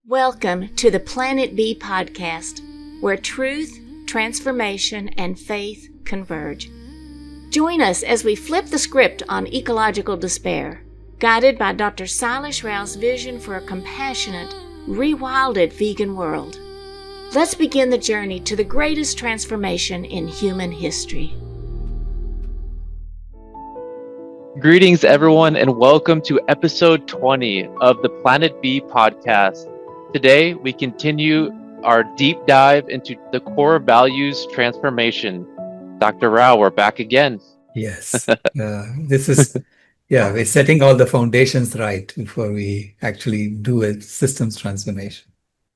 Welcome to the Planet B podcast, where truth, transformation, and faith converge. Join us as we flip the script on ecological despair, guided by Dr. Sailesh Rao's vision for a compassionate, rewilded vegan world. Let's begin the journey to the greatest transformation in human history. Greetings, everyone, and welcome to episode 20 of the Planet B podcast. Today, we continue our deep dive into the core values transformation. Dr. Rao, we're back again. Yes, we're setting all the foundations right before we actually do a systems transformation.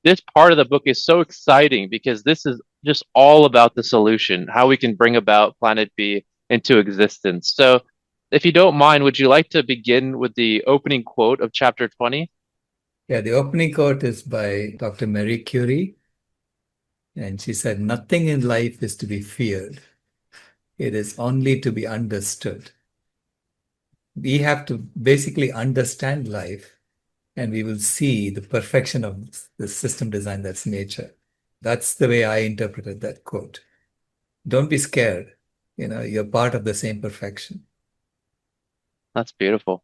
This part of the book is so exciting because this is just all about the solution, how we can bring about Planet B into existence. So, if you don't mind, would you like to begin with the opening quote of chapter 20? Yeah, the opening quote is by Dr. Marie Curie, and she said, "Nothing in life is to be feared. It is only to be understood." We have to basically understand life, and we will see the perfection of the system design that's nature. That's the way I interpreted that quote. Don't be scared. You're part of the same perfection. That's beautiful.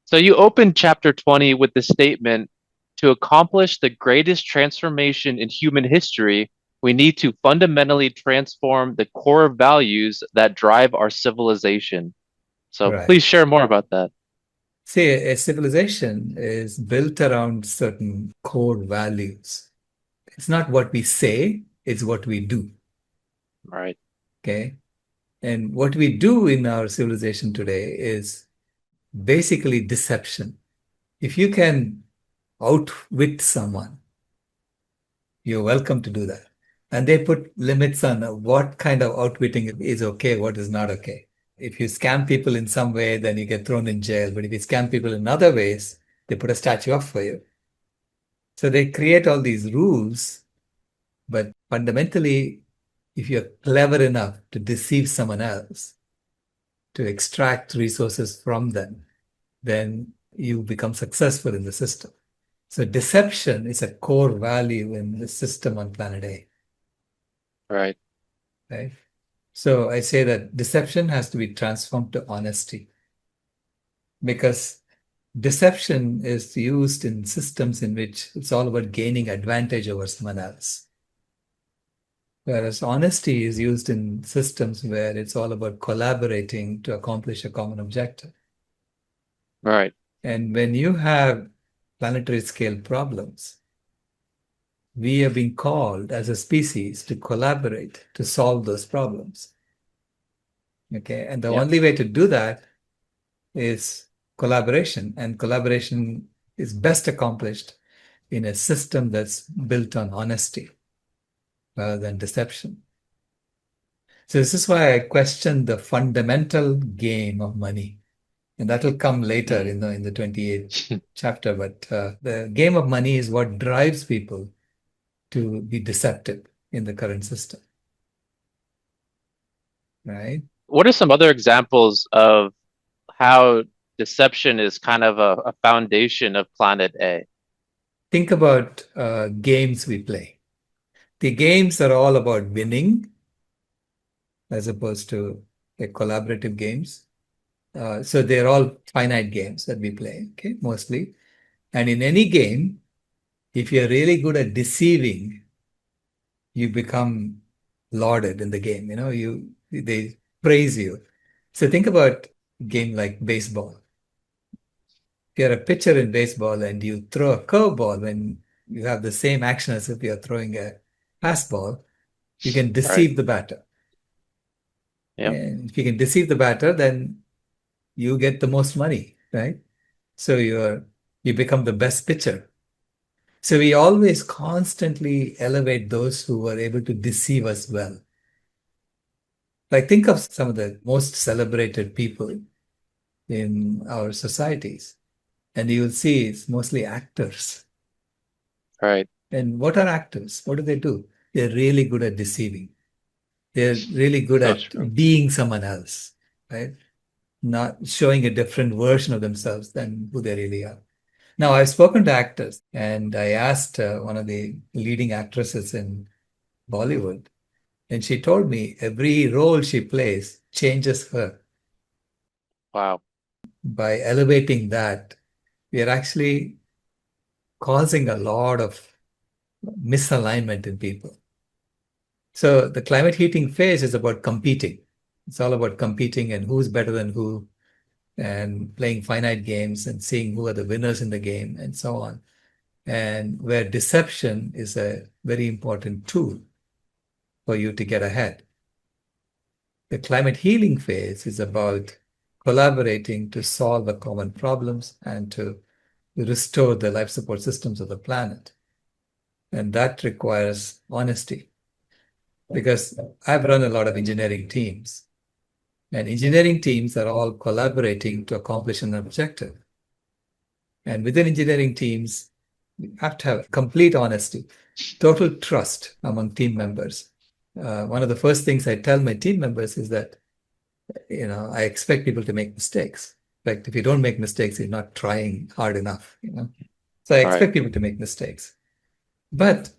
So you opened chapter 20 with the statement, to accomplish the greatest transformation in human history, we need to fundamentally transform the core values that drive our civilization. So Right. Please share more about that. See, a civilization is built around certain core values. It's not what we say, it's what we do. Right. Okay. And what we do in our civilization today is basically deception. If you can outwit someone, you're welcome to do that. And they put limits on what kind of outwitting is okay, what is not okay. If you scam people in some way, then you get thrown in jail. But if you scam people in other ways, they put a statue up for you. So they create all these rules. But fundamentally, if you're clever enough to deceive someone else, to extract resources from them, then you become successful in the system. So deception is a core value in the system on planet A. Right. Right? So I say that deception has to be transformed to honesty, because deception is used in systems in which it's all about gaining advantage over someone else. Whereas honesty is used in systems where it's all about collaborating to accomplish a common objective. Right. And when you have planetary scale problems, we are being called as a species to collaborate to solve those problems. Okay, and the only way to do that is collaboration, and collaboration is best accomplished in a system that's built on honesty rather than deception. So this is why I question the fundamental game of money. And that will come later in the 28th chapter. But the game of money is what drives people to be deceptive in the current system. Right? What are some other examples of how deception is kind of a foundation of Planet A? Think about games we play. The games are all about winning as opposed to collaborative games. So they're all finite games that we play, okay, mostly. And in any game, if you're really good at deceiving, you become lauded in the game. They praise you. So think about a game like baseball. If you're a pitcher in baseball and you throw a curveball when you have the same action as if you're throwing a fastball, you can deceive the batter. Yep. And if you can deceive the batter, then you get the most money, right? So you become the best pitcher. So we always constantly elevate those who are able to deceive us well. Like think of some of the most celebrated people in our societies, and you will see it's mostly actors. Right. And what are actors? What do? They're really good at deceiving. They're really good at being someone else, right? Not showing a different version of themselves than who they really are. Now, I've spoken to actors, and I asked one of the leading actresses in Bollywood, and she told me every role she plays changes her. Wow. By elevating that, we are actually causing a lot of misalignment in people. So the climate heating phase is about competing. It's all about competing and who's better than who, and playing finite games and seeing who are the winners in the game and so on. And where deception is a very important tool for you to get ahead. The climate healing phase is about collaborating to solve the common problems and to restore the life support systems of the planet. And that requires honesty. Because I've run a lot of engineering teams, and engineering teams are all collaborating to accomplish an objective. And within engineering teams, you have to have complete honesty, total trust among team members. One of the first things I tell my team members is that, I expect people to make mistakes. In fact, if you don't make mistakes, you're not trying hard enough, So I Right. expect people to make mistakes. But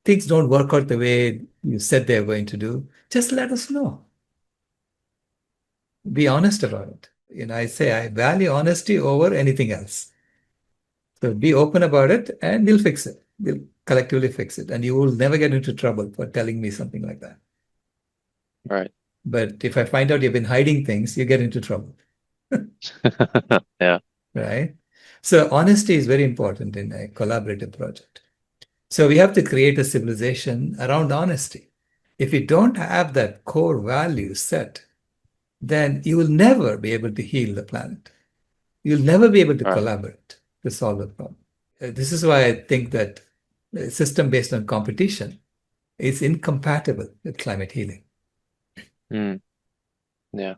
things don't work out the way you said they're going to do, just let us know. Be honest about it. I say I value honesty over anything else. So be open about it and we'll fix it. We'll collectively fix it. And you will never get into trouble for telling me something like that. Right. But if I find out you've been hiding things, you get into trouble. Yeah. Right? So honesty is very important in a collaborative project. So we have to create a civilization around honesty. If you don't have that core value set, then you will never be able to heal the planet. You'll never be able to Right. collaborate to solve the problem. This is why I think that a system based on competition is incompatible with climate healing. Mm. Yeah.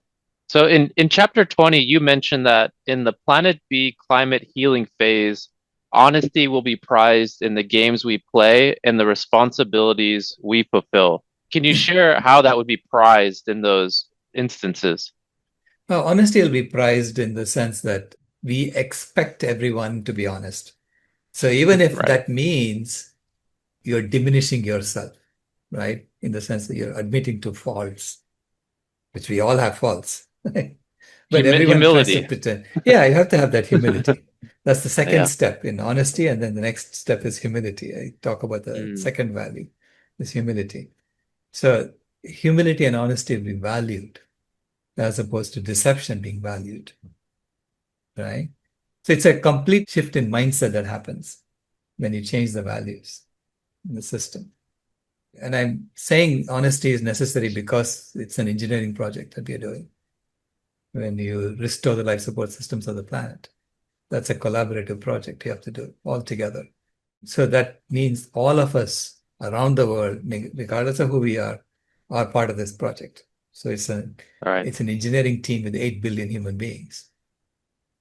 So in chapter 20, you mentioned that in the Planet B climate healing phase, honesty will be prized in the games we play and the responsibilities we fulfill. Can you share how that would be prized in those instances? Now, honesty will be prized in the sense that we expect everyone to be honest. So even if Right. that means you're diminishing yourself, right? In the sense that you're admitting to faults, which we all have faults. But everyone tries to Humility. pretend. Yeah, you have to have that humility. That's the second Yeah. step in honesty. And then the next step is humility. I talk about the Mm. second value, is humility. So humility and honesty will be valued as opposed to deception being valued, right? So it's a complete shift in mindset that happens when you change the values in the system. And I'm saying honesty is necessary because it's an engineering project that we are doing. When you restore the life support systems of the planet, that's a collaborative project you have to do all together. So that means all of us around the world, regardless of who we are part of this project. So it's an Right. engineering team with 8 billion human beings.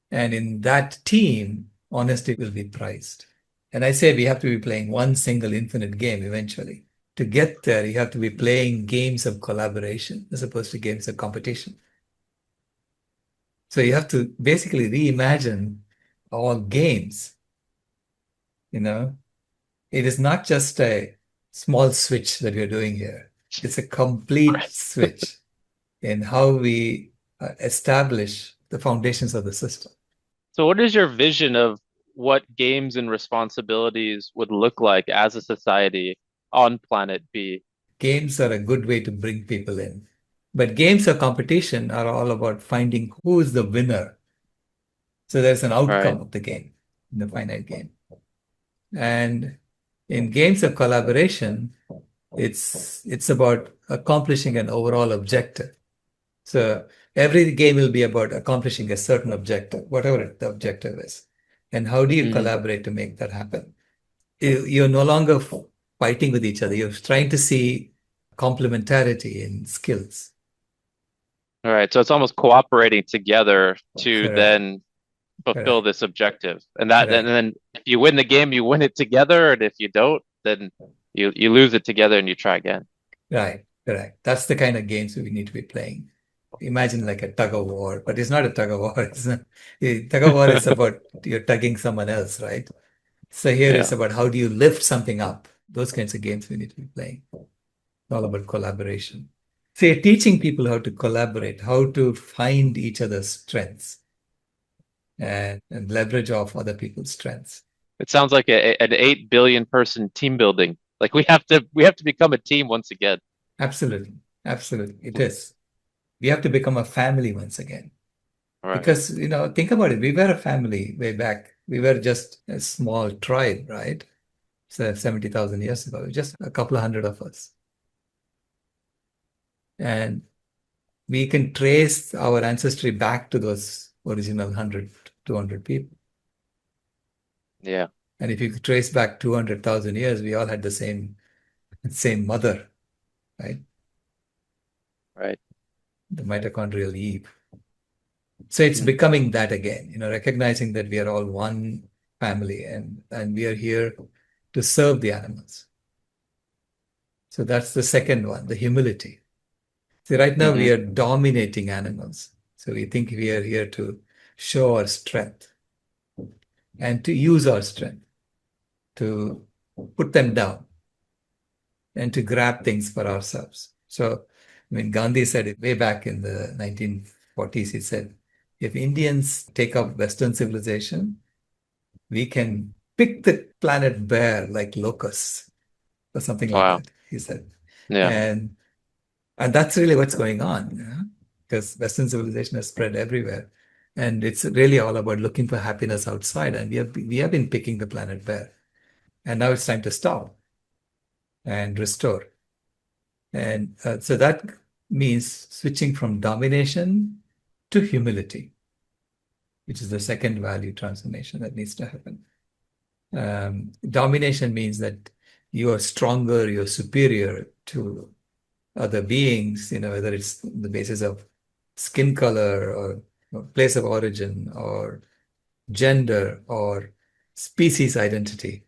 And in that team, honesty will be prized. And I say we have to be playing one single infinite game eventually. To get there, you have to be playing games of collaboration as opposed to games of competition. So you have to basically reimagine all games. It is not just a small switch that we're doing here. It's a complete Right. switch in how we establish the foundations of the system. So what is your vision of what games and responsibilities would look like as a society on Planet B? Games are a good way to bring people in. But games of competition are all about finding who is the winner. So there's an outcome Right. of the game, in the finite game. And in games of collaboration, it's about accomplishing an overall objective. So every game will be about accomplishing a certain objective, whatever the objective is. And how do you Mm. collaborate to make that happen? You're no longer fighting with each other. You're trying to see complementarity in skills. All right. So it's almost cooperating together to Correct. then fulfill Correct. this objective. And then if you win the game, you win it together. And if you don't, then you lose it together and you try again. Right. Correct. That's the kind of games we need to be playing. imagine like a tug of war, but it's not a tug of war. It's not, the tug of war is about you're tugging someone else, right? So here it's Yeah. about how do you lift something up? Those kinds of games we need to be playing. It's all about collaboration. So you're teaching people how to collaborate, how to find each other's strengths and leverage off other people's strengths. It sounds like an 8 billion person team building. Like we have to become a team once again. Absolutely. Absolutely. It is. We have to become a family once again. All right. Because, think about it. We were a family way back. We were just a small tribe, right? So 70,000 years ago, just a couple of hundred of us. And we can trace our ancestry back to those original 100, 200 people. Yeah. And if you trace back 200,000 years, we all had the same mother, right? Right. The mitochondrial Eve. So it's becoming that again, recognizing that we are all one family and we are here to serve the animals. So that's the second one, the humility. See, right now we are dominating animals. So we think we are here to show our strength and to use our strength to put them down and to grab things for ourselves. So, Gandhi said it way back in the 1940s. He said, if Indians take up Western civilization, we can pick the planet bare like locusts or something like Wow. that, he said. Yeah. And that's really what's going on, because Western civilization has spread everywhere. And it's really all about looking for happiness outside. And we have been picking the planet bare. And now it's time to stop and restore. And so that means switching from domination to humility, which is the second value transformation that needs to happen. Domination means that you are stronger, you're superior to other beings, whether it's the basis of skin color or place of origin or gender or species identity.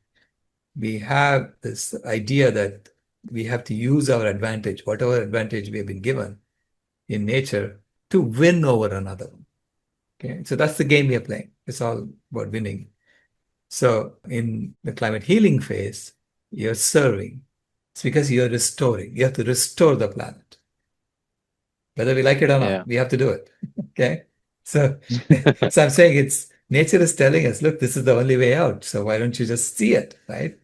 We have this idea that we have to use our advantage, whatever advantage we have been given in nature, to win over another. Okay, so that's the game we are playing. It's all about winning. So in the climate healing phase, you're serving. It's because you're restoring. You have to restore the planet. Whether we like it or not, we have to do it. Okay. So, so I'm saying nature is telling us, look, this is the only way out. So why don't you just see it, right?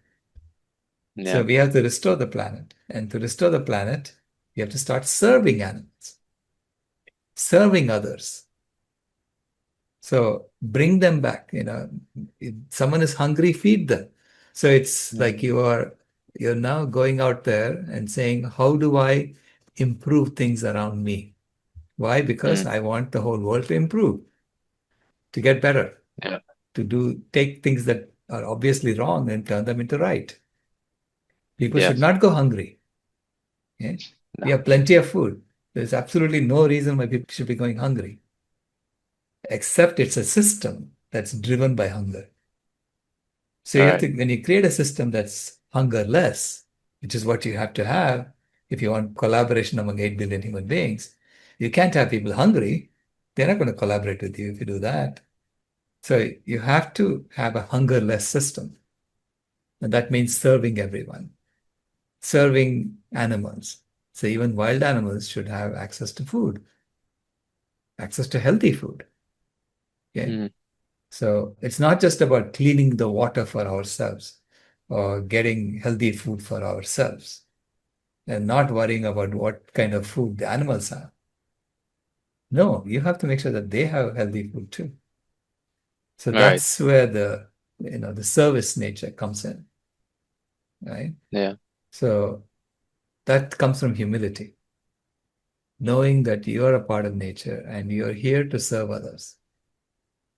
Yeah. So we have to restore the planet. And to restore the planet, you have to start serving animals, serving others. So bring them back. If someone is hungry, feed them. So it's like you're now going out there and saying, how do I improve things around me? Why? Because I want the whole world to improve, to get better, to take things that are obviously wrong and turn them into right. People should not go hungry. Okay? No. We have plenty of food. There's absolutely no reason why people should be going hungry, except it's a system that's driven by hunger. So you have to, when you create a system that's hungerless, which is what you have to have if you want collaboration among 8 billion human beings, you can't have people hungry. They're not going to collaborate with you if you do that. So you have to have a hungerless system. And that means serving everyone, serving animals. So even wild animals should have access to food, access to healthy food. Okay. So it's not just about cleaning the water for ourselves or getting healthy food for ourselves and not worrying about what kind of food the animals have. No, you have to make sure that they have healthy food too. So that's where the service nature comes in, right? Yeah. So that comes from humility, knowing that you are a part of nature and you're here to serve others.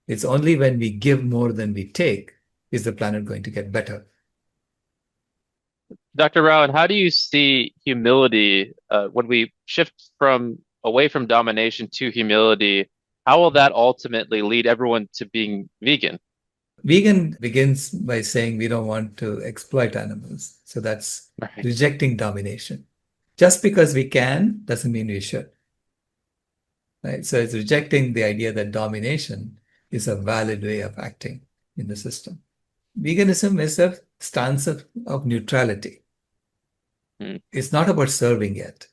It's only when we give more than we take is the planet going to get better. Dr. Rao, and how do you see humility when we shift away from domination to humility? How will that ultimately lead everyone to being vegan? Vegan begins by saying we don't want to exploit animals. So that's rejecting domination. Just because we can doesn't mean we should. right? So it's rejecting the idea that domination is a valid way of acting in the system. Veganism is a stance of neutrality. Mm. It's not about serving yet.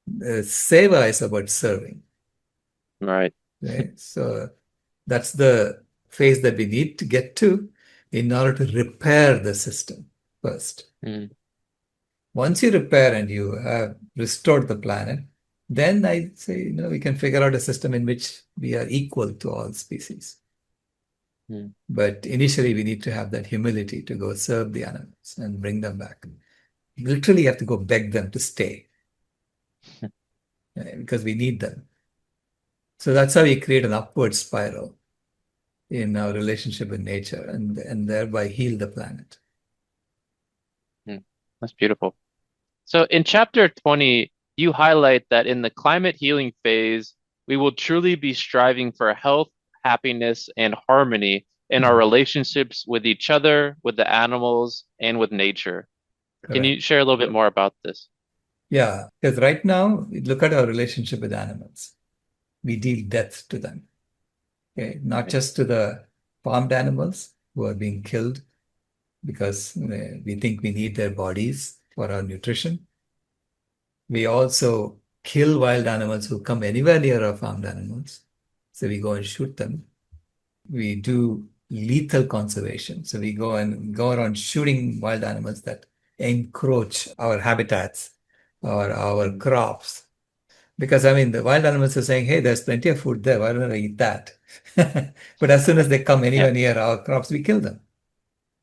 Seva is about serving, Right. right? So that's the phase that we need to get to in order to repair the system first. Mm. Once you repair and you have restored the planet, then I say, we can figure out a system in which we are equal to all species. Mm. But initially, we need to have that humility to go serve the animals and bring them back. Literally, you have to go beg them to stay because we need them. So that's how we create an upward spiral in our relationship with nature and thereby heal the planet. Mm. That's beautiful. So in chapter 20, you highlight that in the climate healing phase, we will truly be striving for health, happiness, and harmony in our relationships with each other, with the animals, and with nature. Can Correct. you share a little bit more about this? Yeah, because right now, look at our relationship with animals. We deal death to them. Okay, not Right. just to the farmed animals who are being killed because we think we need their bodies for our nutrition. We also kill wild animals who come anywhere near our farmed animals. So we go and shoot them. We do lethal conservation. So we go around shooting wild animals that encroach our habitats or our crops. Because the wild animals are saying, hey, there's plenty of food there. Why don't I eat that? But as soon as they come Yeah. anywhere near our crops, we kill them,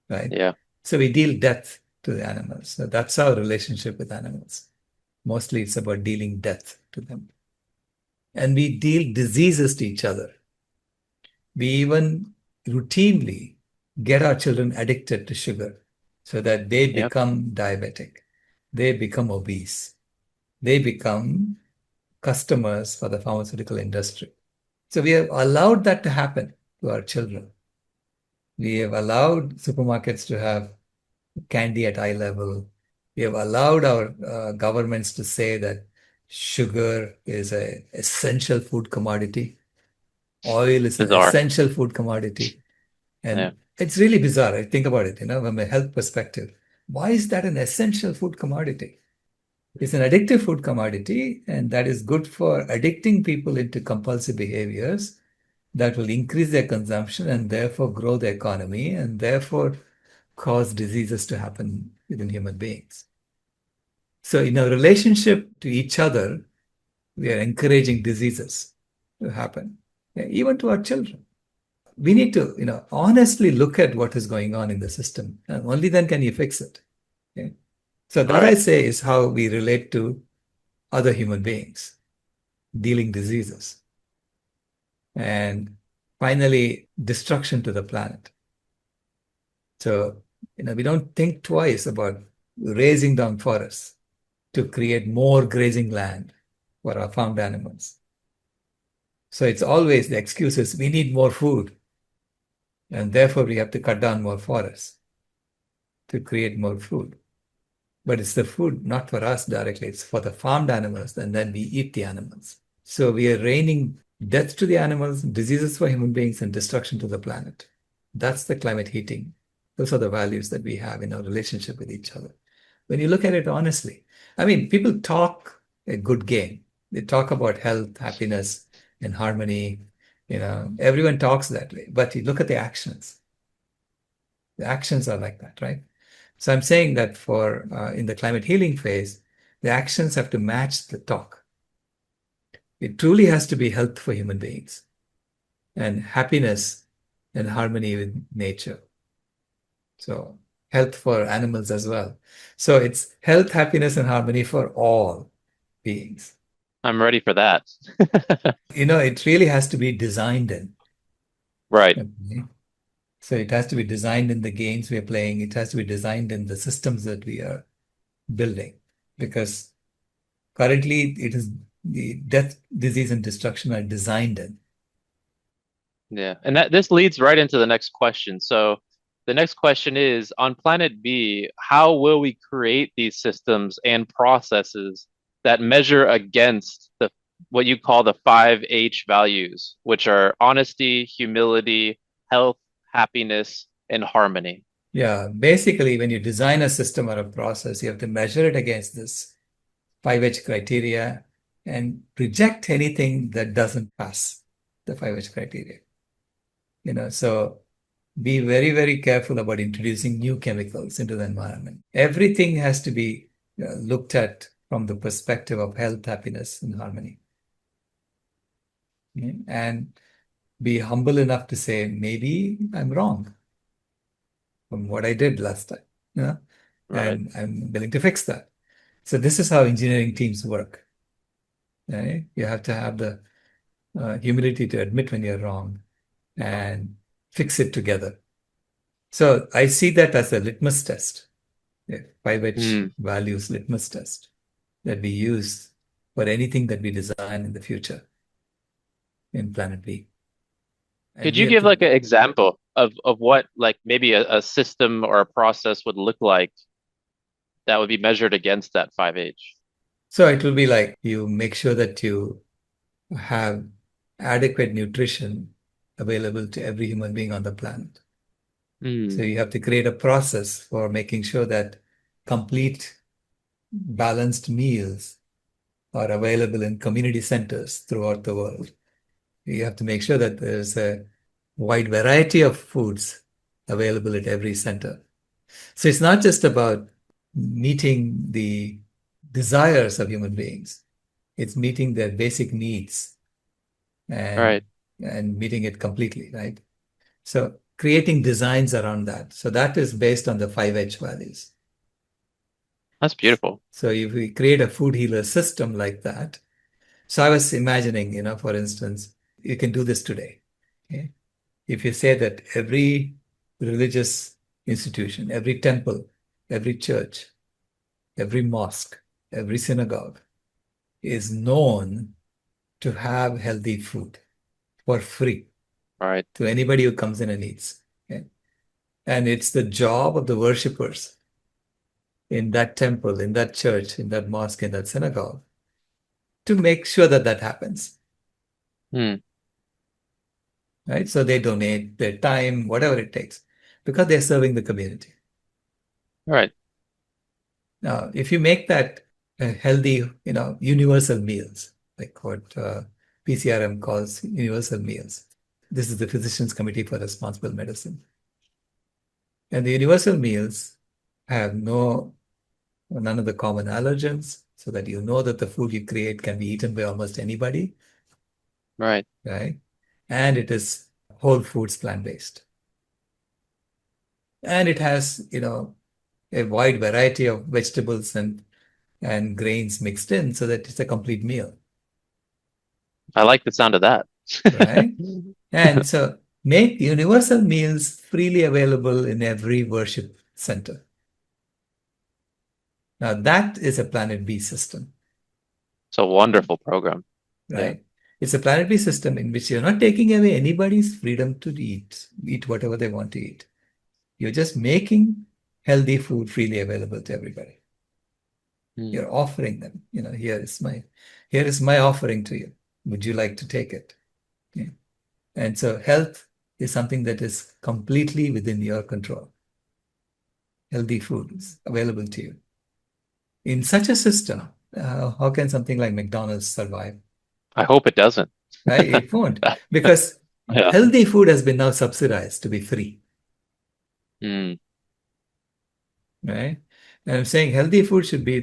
right? Yeah. So we deal death to the animals. So that's our relationship with animals. Mostly it's about dealing death to them. And we deal diseases to each other. We even routinely get our children addicted to sugar so that they Yep. become diabetic. They become obese. They become customers for the pharmaceutical industry. So we have allowed that to happen to our children. We have allowed supermarkets to have candy at eye level. We have allowed our governments to say that sugar is an essential food commodity. Oil is an Bizarre. essential food commodity. Yeah. And it's really bizarre. I think about it, from a health perspective. Why is that an essential food commodity? It's an addictive food commodity, and that is good for addicting people into compulsive behaviors that will increase their consumption and therefore grow the economy and therefore cause diseases to happen within human beings. So, in our relationship to each other, we are encouraging diseases to happen, even to our children. We need to, honestly look at what is going on in the system, and only then can you fix it. Okay? So that I Right. say is how we relate to other human beings, dealing diseases. And finally, destruction to the planet. So, we don't think twice about raising down forests to create more grazing land for our farmed animals. So it's always the excuse is we need more food, and therefore we have to cut down more forests to create more food. But it's the food not for us directly, it's for the farmed animals, and then we eat the animals. So we are raining death to the animals, diseases for human beings, and destruction to the planet. That's the climate heating. Those are the values that we have in our relationship with each other. When you look at it honestly, people talk a good game. They talk about health, happiness, and harmony. Everyone talks that way. But you look at the actions. The actions are like that, right? So I'm saying that for in the climate healing phase, the actions have to match the talk. It truly has to be health for human beings and happiness and harmony with nature. So health for animals as well. So it's health, happiness, and harmony for all beings. I'm ready for that. It really has to be designed in. Right. Okay? So it has to be designed in the games we're playing. It has to be designed in the systems that we are building. Because currently it is the death, disease, and destruction are designed in. Yeah. And this leads right into the next question. So the next question is on planet B, how will we create these systems and processes that measure against the what you call the 5H values, which are honesty, humility, health, happiness, and harmony. Yeah, basically, when you design a system or a process, you have to measure it against this 5H criteria and reject anything that doesn't pass the 5H criteria. So be very, very careful about introducing new chemicals into the environment. Everything has to be looked at from the perspective of health, happiness, and harmony. And be humble enough to say, maybe I'm wrong from what I did last time. Right. And I'm willing to fix that. So this is how engineering teams work. Right? You have to have the humility to admit when you're wrong and fix it together. So I see that as a litmus test, a 5H values litmus test that we use for anything that we design in the future in Planet B. And Could we you have give to, like an example of what like maybe a system or a process would look like that would be measured against that 5H? so it will be like you make sure that you have adequate nutrition available to every human being on the planet. So you have to create a process for making sure that complete balanced meals are available in community centers throughout the world. You have to make sure that there's a wide variety of foods available at every center. So it's not just about meeting the desires of human beings. It's meeting their basic needs and Right. meeting it completely, right? So creating designs around that. So that is based on the 5H values. That's beautiful. So if we create a food healer system like that, so I was imagining, for instance, you can do this today. Okay? If you say that every religious institution, every temple, every church, every mosque, every synagogue is known to have healthy food for free Right. to anybody who comes in and eats. Okay? And it's the job of the worshippers in that temple, in that church, in that mosque, in that synagogue to make sure that that happens. Hmm. Right? So they donate their time, whatever it takes, because they're serving the community. Right. Now, if you make that healthy, universal meals, like what PCRM calls universal meals, this is the Physicians Committee for Responsible Medicine. And the universal meals have none of the common allergens, so that you know that the food you create can be eaten by almost anybody. Right. Right? And it is whole foods, plant-based. And it has, a wide variety of vegetables and grains mixed in so that it's a complete meal. I like the sound of that. Right? And so make universal meals freely available in every worship center. Now that is a Planet B system. It's a wonderful program. Right? Yeah. It's a Planet B system in which you're not taking away anybody's freedom to eat whatever they want to eat. You're just making healthy food freely available to everybody. You're offering them, here is my offering to you. Would you like to take it? Okay. And so health is something that is completely within your control. Healthy food is available to you. In such a system, how can something like McDonald's survive? I hope it doesn't. Right? It won't, because Yeah. healthy food has been now subsidized to be free. Mm. Right? And I'm saying healthy food should be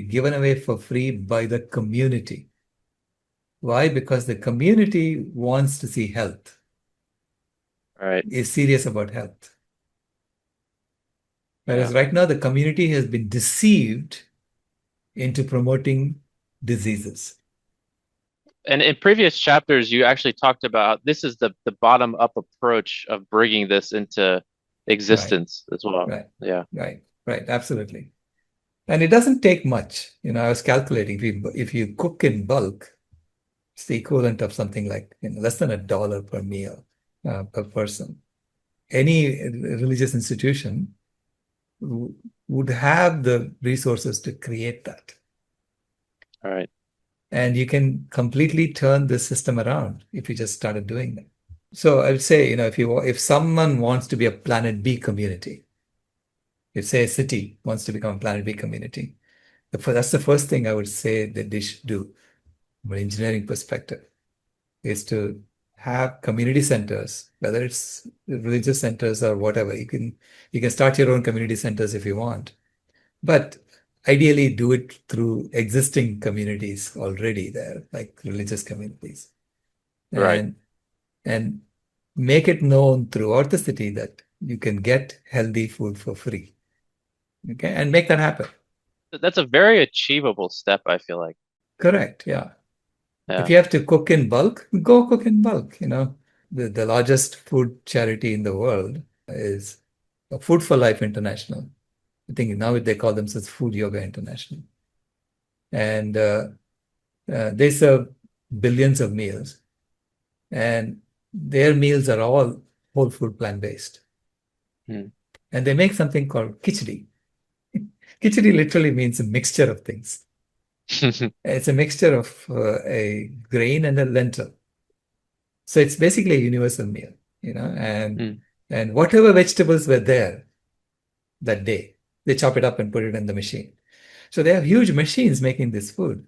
given away for free by the community. Why? Because the community wants to see health, Right. is serious about health. Whereas Yeah. right now the community has been deceived into promoting diseases. And in previous chapters, you actually talked about this is the bottom up approach of bringing this into Right, existence as well. right, Yeah. right, absolutely. And it doesn't take much. I was calculating if you cook in bulk, it's the equivalent of something like less than $1 per meal per person. Any religious institution would have the resources to create that. All right. And you can completely turn the system around if you just started doing that. So I would say, if someone wants to be a Planet B community, if say a city wants to become a Planet B community, that's the first thing I would say that they should do from an engineering perspective, is to have community centers, whether it's religious centers or whatever. You can start your own community centers if you want, but ideally do it through existing communities already there, like religious communities, Right. and make it known throughout the city that you can get healthy food for free. Okay, and make that happen. That's a very achievable step, I feel like. Correct. Yeah. If Yeah. you have to cook in bulk, go cook in bulk. The largest food charity in the world is Food for Life International. I think now they call themselves Food Yoga International. And they serve billions of meals. And their meals are all whole food, plant-based. Hmm. And they make something called khichdi. Khichdi literally means a mixture of things. It's a mixture of a grain and a lentil. So it's basically a universal meal, Hmm. and whatever vegetables were there that day, they chop it up and put it in the machine. So they have huge machines making this food.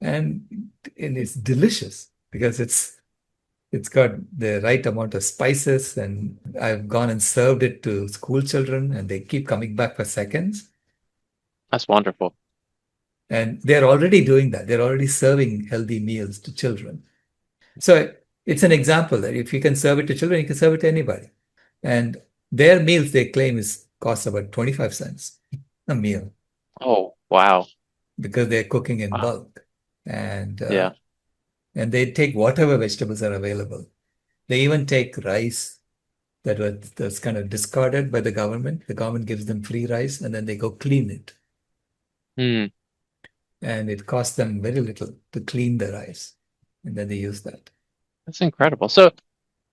And it's delicious because it's got the right amount of spices, and I've gone and served it to school children, and they keep coming back for seconds. That's wonderful. And they're already doing that. They're already serving healthy meals to children. So it's an example that if you can serve it to children, you can serve it to anybody. And their meals, they claim, cost about 25 cents a meal Oh, wow. because they're cooking in Wow. bulk. And Yeah. and they take whatever vegetables are available. They even take rice that's kind of discarded by the government. The government gives them free rice, and then they go clean it. Hmm. And it costs them very little to clean the rice. And then they use that. That's incredible. So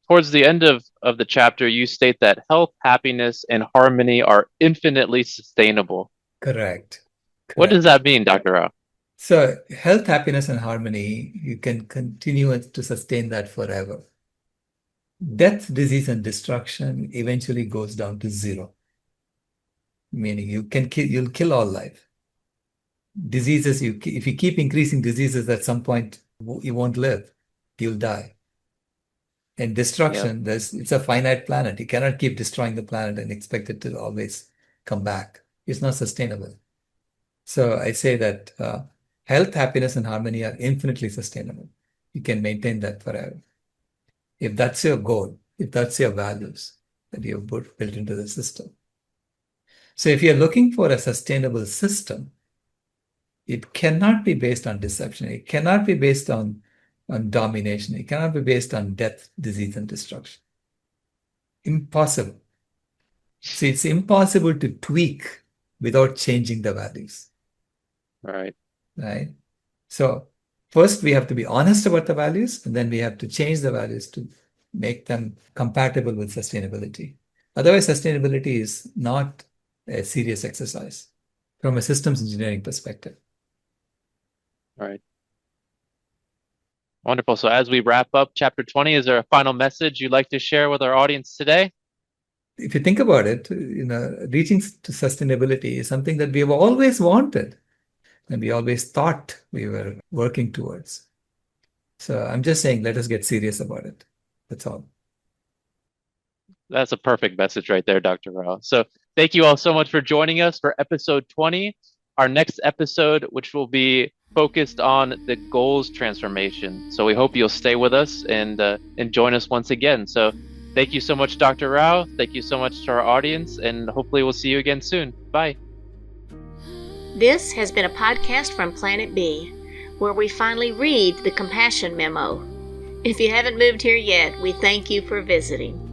towards the end of the chapter, you state that health, happiness, and harmony are infinitely sustainable. Correct. What does Correct. that mean, Dr. Rao? So health, happiness, and harmony, you can continue to sustain that forever. Death, disease, and destruction eventually goes down to zero, meaning you'll kill all life. Diseases, if you keep increasing diseases, at some point you won't live, you'll die. And Yeah. destruction, it's a finite planet. You cannot keep destroying the planet and expect it to always come back. It's not sustainable. So I say that health, happiness, and harmony are infinitely sustainable. You can maintain that forever. If that's your goal, if that's your values that you've built into the system. So if you're looking for a sustainable system, it cannot be based on deception. It cannot be based on domination. It cannot be based on death, disease, and destruction. Impossible. See, it's impossible to tweak without changing the values, Right. right? So first we have to be honest about the values, and then we have to change the values to make them compatible with sustainability. Otherwise, sustainability is not a serious exercise from a systems engineering perspective. Right. Wonderful. So as we wrap up chapter 20, is there a final message you'd like to share with our audience today? If you think about it, reaching to sustainability is something that we have always wanted and we always thought we were working towards. So I'm just saying, let us get serious about it. That's all. That's a perfect message right there, Dr. Rao. So thank you all so much for joining us for episode 20. Our next episode, which will be focused on the goals transformation. So we hope you'll stay with us and join us once again. So thank you so much, Dr. Rao. Thank you so much to our audience, and hopefully we'll see you again soon. Bye. This has been a podcast from Planet B, where we finally read the Compassion Memo. If you haven't moved here yet, we thank you for visiting.